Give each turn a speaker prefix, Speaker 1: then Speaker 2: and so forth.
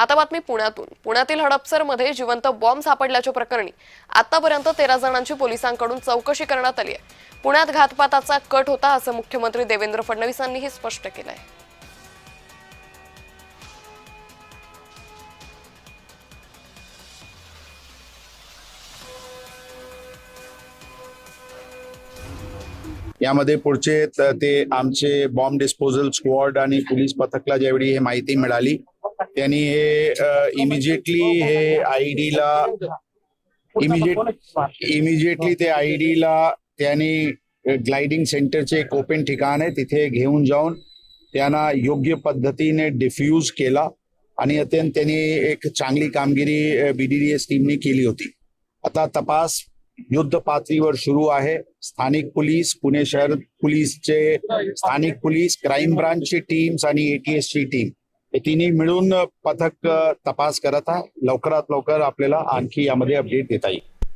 Speaker 1: आता बातमी पुण्यातून। पुण्यातील हडपसरमध्ये जिवंत बॉम्ब सापडल्याच्या प्रकरणी आतापर्यंत 13 जणांची पोलिसांकडून चौकशी करण्यात आली आहे। पुण्यात घातपाताचा कट होता असं मुख्यमंत्री देवेंद्र फडणवीस यांनीही स्पष्ट केलंय।
Speaker 2: यामध्ये पुढचे ते आमचे बॉम्ब डिस्पोजल स्क्वॉड आणि पोलीस पथकला ज्यावेळी हे माहिती मिळाली त्यांनी हे इमिजिएटली हे आयडीला इमिजिएटली ते आयडीला त्यांनी ग्लायडिंग सेंटरचे एक ओपन ठिकाण आहे तिथे घेऊन जाऊन त्यांना योग्य पद्धतीने डिफ्यूज केला आणि अत्यंत त्यांनी एक चांगली कामगिरी बीडीडीएस टीमने केली होती। आता तपास युद्ध पातळीवर सुरू आहे। स्थानिक पोलीस, पुणे शहर पोलीसचे स्थानिक पोलीस, क्राईम ब्रांचची टीम्स आणि एटीएसची टीम हे तिन्ही मिळून पथक तपास करत आहे। लवकरात लवकर आपल्याला आणखी यामध्ये अपडेट देता येईल।